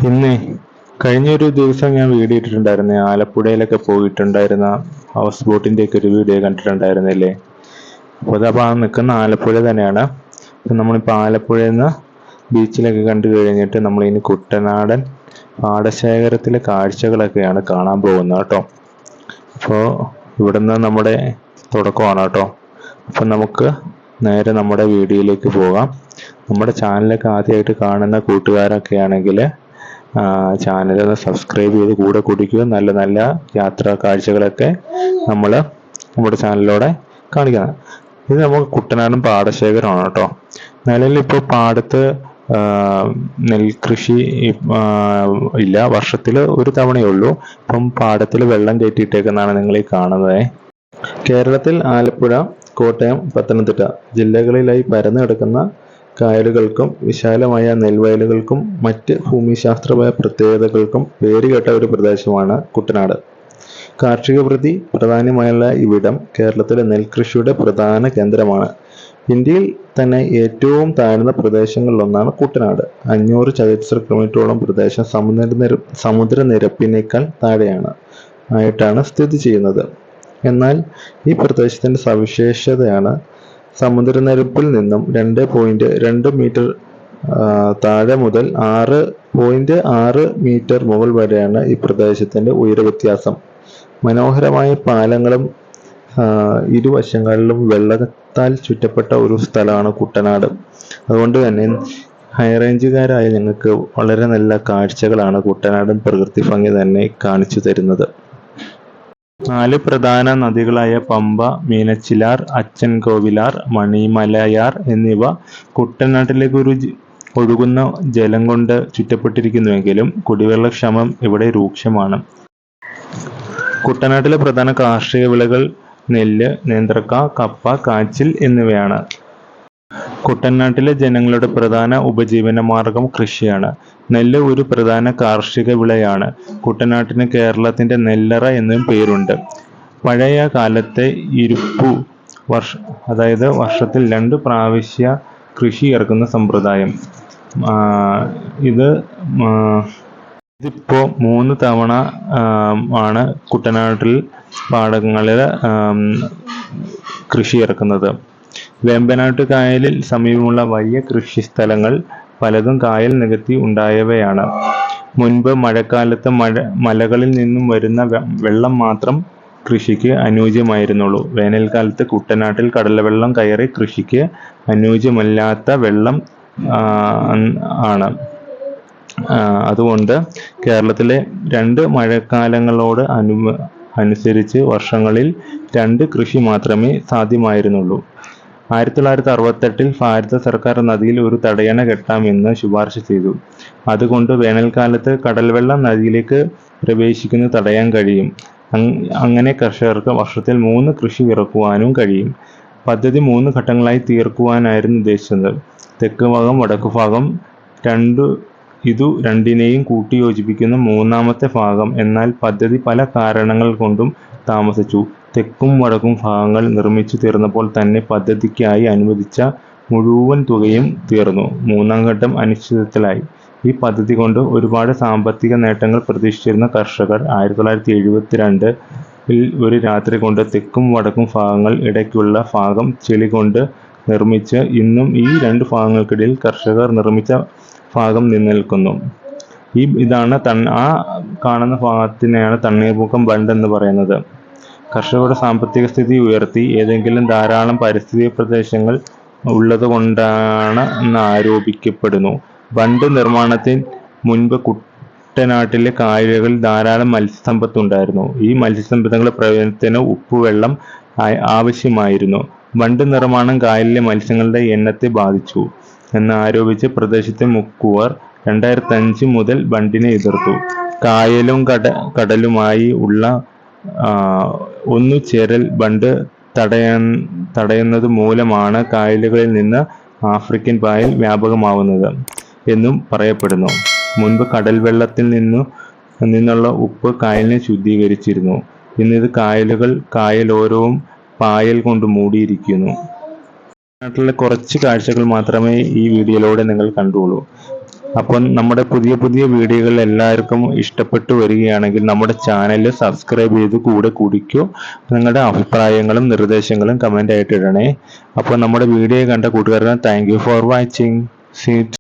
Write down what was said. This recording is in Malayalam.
ഇന്ന് കഴിഞ്ഞൊരു ദിവസം ഞാൻ വീഡിയോ ഇട്ടിട്ടുണ്ടായിരുന്നേ, ആലപ്പുഴയിലൊക്കെ പോയിട്ടുണ്ടായിരുന്ന ഹൗസ് ബോട്ടിൻ്റെ ഒക്കെ ഒരു വീഡിയോ കണ്ടിട്ടുണ്ടായിരുന്നില്ലേ. അപ്പോൾ ആ നിൽക്കുന്ന ആലപ്പുഴ തന്നെയാണ്. നമ്മളിപ്പോൾ ആലപ്പുഴയിൽ നിന്ന് ബീച്ചിലൊക്കെ കണ്ടു കഴിഞ്ഞിട്ട് നമ്മളിനി കുട്ടനാടൻ പാടശേഖരത്തിലെ കാഴ്ചകളൊക്കെയാണ് കാണാൻ പോകുന്നത് കേട്ടോ. അപ്പോൾ ഇവിടുന്ന് നമ്മുടെ തുടക്കമാണ് കേട്ടോ. അപ്പം നമുക്ക് നേരെ നമ്മുടെ വീഡിയോയിലേക്ക് പോകാം. നമ്മുടെ ചാനലൊക്കെ ആദ്യമായിട്ട് കാണുന്ന കൂട്ടുകാരൊക്കെ ആണെങ്കിൽ ചാനൽ ഒന്ന് സബ്സ്ക്രൈബ് ചെയ്ത് കൂടെ കുടിക്കുക. നല്ല നല്ല യാത്രാ കാഴ്ചകളൊക്കെ നമ്മൾ നമ്മുടെ ചാനലിലൂടെ കാണിക്കുന്നത്. ഇത് നമുക്ക് കുട്ടനാടൻ പാടശേഖരമാണ് കേട്ടോ. നിലവിൽ ഇപ്പോൾ പാടത്ത് നെൽകൃഷി ഇല്ല, വർഷത്തിൽ ഒരു തവണയേ ഉള്ളൂ. ഇപ്പം പാടത്തിൽ വെള്ളം കയറ്റിയിട്ടേക്കെന്നാണ് നിങ്ങൾ ഈ കാണുന്നത്. കേരളത്തിൽ ആലപ്പുഴ, കോട്ടയം, പത്തനംതിട്ട ജില്ലകളിലായി പരന്നു കിടക്കുന്ന കായലുകൾക്കും വിശാലമായ നെൽവയലുകൾക്കും മറ്റ് ഭൂമിശാസ്ത്രപരമായ പ്രത്യേകതകൾക്കും പേരുകേട്ട ഒരു പ്രദേശമാണ് കുട്ടനാട്. കാർഷിക വൃത്തി പ്രധാനമായുള്ള ഇവിടം കേരളത്തിലെ നെൽകൃഷിയുടെ പ്രധാന കേന്ദ്രമാണ്. ഇന്ത്യയിൽ തന്നെ ഏറ്റവും താഴ്ന്ന പ്രദേശങ്ങളിലൊന്നാണ് കുട്ടനാട്. 500 ചതുരശ്ര കിലോമീറ്ററോളം പ്രദേശം സമുദ്രനിരപ്പിനേക്കാൾ താഴെയാണ് ആയിട്ടാണ് സ്ഥിതി ചെയ്യുന്നത്. എന്നാൽ ഈ പ്രദേശത്തിൻ്റെ സവിശേഷതയാണ് സമുദ്രനിരപ്പിൽ നിന്നും 2.2 മീറ്റർ താഴെ മുതൽ 6.6 മീറ്റർ മുകൾ വരെയാണ് ഈ പ്രദേശത്തിൻ്റെ ഉയരവ്യത്യാസം. മനോഹരമായ പാലങ്ങളും ഇരുവശങ്ങളിലും വെള്ളത്താൽ ചുറ്റപ്പെട്ട ഒരു സ്ഥലമാണ് കുട്ടനാട്. അതുകൊണ്ട് തന്നെ ഹൈറേഞ്ചുകാരായ ഞങ്ങൾക്ക് വളരെ നല്ല കാഴ്ചകളാണ് കുട്ടനാടൻ പ്രകൃതി ഭംഗി തന്നെ കാണിച്ചു തരുന്നത്. 4 പ്രധാന നദികളായ പമ്പ, മീനച്ചിലാർ, അച്ചൻകോവിലാർ, മണിമലയാർ എന്നിവ കുട്ടനാട്ടിലേക്ക് ഒഴുകുന്ന ജലം കൊണ്ട് ചുറ്റപ്പെട്ടിരിക്കുന്നുവെങ്കിലും കുടിവെള്ളക്ഷാമം ഇവിടെ രൂക്ഷമാണ്. കുട്ടനാട്ടിലെ പ്രധാന കാർഷിക വിളകൾ നെല്ല്, നേന്ത്രക്ക, കപ്പ, കാച്ചിൽ എന്നിവയാണ്. കുട്ടനാട്ടിലെ ജനങ്ങളുടെ പ്രധാന ഉപജീവനമാർഗം കൃഷിയാണ്. നെല്ല് ഒരു പ്രധാന കാർഷിക വിളയാണ്. കുട്ടനാട്ടിന് കേരളത്തിന്റെ നെല്ലറ എന്നും പേരുണ്ട്. പഴയ കാലത്തെ ഇരുപ്പു അതായത് വർഷത്തിൽ 2 പ്രാവശ്യ കൃഷി ഇറക്കുന്ന സമ്പ്രദായം. ഇതിപ്പോൾ 3 തവണ ആണ് കുട്ടനാട്ടിൽ പാടങ്ങളിൽ കൃഷി ഇറക്കുന്നത്. വേമ്പനാട്ട് കായലിൽ സമീപമുള്ള വലിയ കൃഷിസ്ഥലങ്ങൾ പലതും കായൽ നികത്തി ഉണ്ടായവയാണ്. മുൻപ് മഴക്കാലത്ത് മലകളിൽ നിന്നും വരുന്ന വെള്ളം മാത്രം കൃഷിക്ക് അനുയോജ്യമായിരുന്നുള്ളൂ. വേനൽക്കാലത്ത് കുട്ടനാട്ടിൽ കടൽവെള്ളം കയറി കൃഷിക്ക് അനുയോജ്യമല്ലാത്ത വെള്ളം ആണ്. അതുകൊണ്ട് കേരളത്തിലെ 2 മഴക്കാലങ്ങളോട് അനുസരിച്ച് വർഷങ്ങളിൽ 2 കൃഷി മാത്രമേ സാധ്യമായിരുന്നുള്ളൂ. 1968 ഭാരത സർക്കാർ നദിയിൽ ഒരു തടയണ കെട്ടാമെന്ന് ശുപാർശ ചെയ്തു. അതുകൊണ്ട് വേനൽക്കാലത്ത് കടൽവെള്ളം നദിയിലേക്ക് പ്രവേശിക്കുന്നത് തടയാൻ കഴിയും. അങ്ങനെ കർഷകർക്ക് വർഷത്തിൽ 3 കൃഷി ഇറക്കുവാനും കഴിയും. പദ്ധതി 3 ഘട്ടങ്ങളായി തീർക്കുവാനായിരുന്നു ഉദ്ദേശിച്ചത്. തെക്ക് ഭാഗം, വടക്കു ഭാഗം, ഇതു രണ്ടിനെയും കൂട്ടിയോജിപ്പിക്കുന്ന 3ാമത്തെ ഭാഗം. എന്നാൽ പദ്ധതി പല കാരണങ്ങൾ കൊണ്ടും താമസിച്ചു. തെക്കും വടക്കും ഭാഗങ്ങൾ നിർമ്മിച്ചു തീർന്നപ്പോൾ തന്നെ പദ്ധതിക്കായി അനുവദിച്ച മുഴുവൻ തുകയും തീർന്നു. 3ാം ഘട്ടം അനിശ്ചിതത്വത്തിലായി. ഈ പദ്ധതി കൊണ്ട് ഒരുപാട് സാമ്പത്തിക നേട്ടങ്ങൾ പ്രതീക്ഷിച്ചിരുന്ന കർഷകർ 1972 ഒരു രാത്രി കൊണ്ട് തെക്കും വടക്കും ഭാഗങ്ങൾ ഇടയ്ക്കുള്ള ഭാഗം ചെളി കൊണ്ട് നിർമ്മിച്ച് ഇന്നും ഈ 2 ഭാഗങ്ങൾക്കിടയിൽ കർഷകർ നിർമ്മിച്ച ഭാഗം നിലനിൽക്കുന്നു. ഇതാണ് ആ കാണുന്ന ഭാഗത്തിനെയാണ് തണ്ണീർമുക്കം ബണ്ട് എന്ന് പറയുന്നത്. കർഷകരുടെ സാമ്പത്തിക സ്ഥിതി ഉയർത്തി ഏതെങ്കിലും ധാരാളം പരിസ്ഥിതി പ്രദേശങ്ങൾ ഉള്ളതുകൊണ്ടാണ് എന്ന് ആരോപിക്കപ്പെടുന്നു. ബണ്ട് നിർമ്മാണത്തിന് മുൻപ് കുട്ടനാട്ടിലെ കായലുകളിൽ ധാരാളം മത്സ്യസമ്പത്തുണ്ടായിരുന്നു. ഈ മത്സ്യസമ്പത്തുകളുടെ പ്രയോജനത്തിന് ഉപ്പുവെള്ളം ആവശ്യമായിരുന്നു. ബണ്ട് നിർമ്മാണം കായലിലെ മത്സ്യങ്ങളുടെ എണ്ണത്തെ ബാധിച്ചു എന്ന് ആരോപിച്ച് പ്രദേശത്തെ മുക്കുവർ 2005 മുതൽ ബണ്ടിനെ എതിർത്തു. കായലും കടലുമായി ഉള്ള ഒന്നുചേരൽ ബണ്ട് തടയുന്നത് മൂലമാണ് കായലുകളിൽ നിന്ന് ആഫ്രിക്കൻ പായൽ വ്യാപകമാവുന്നത് എന്നും പറയപ്പെടുന്നു. മുൻപ് കടൽ വെള്ളത്തിൽ നിന്നുള്ള ഉപ്പ് കായലിനെ ശുദ്ധീകരിച്ചിരുന്നു. ഇന്നിത് കായലോരവും പായൽ കൊണ്ട് മൂടിയിരിക്കുന്നു. നാട്ടിലെ കുറച്ച് കാഴ്ചകൾ മാത്രമേ ഈ വീഡിയോയിലൂടെ നിങ്ങൾ കണ്ടുള്ളൂ. അപ്പം നമ്മുടെ പുതിയ വീഡിയോകൾ എല്ലാവർക്കും ഇഷ്ടപ്പെട്ടു വരികയാണെങ്കിൽ നമ്മുടെ ചാനൽ സബ്സ്ക്രൈബ് ചെയ്ത് കൂടെ കുടിക്കൂ. നിങ്ങളുടെ അഭിപ്രായങ്ങളും നിർദ്ദേശങ്ങളും കമൻ്റ് ആയിട്ട് ഇടണേ. അപ്പോൾ നമ്മുടെ വീഡിയോ കണ്ട കൂട്ടുകാർക്ക് താങ്ക് യു ഫോർ വാച്ചിങ്.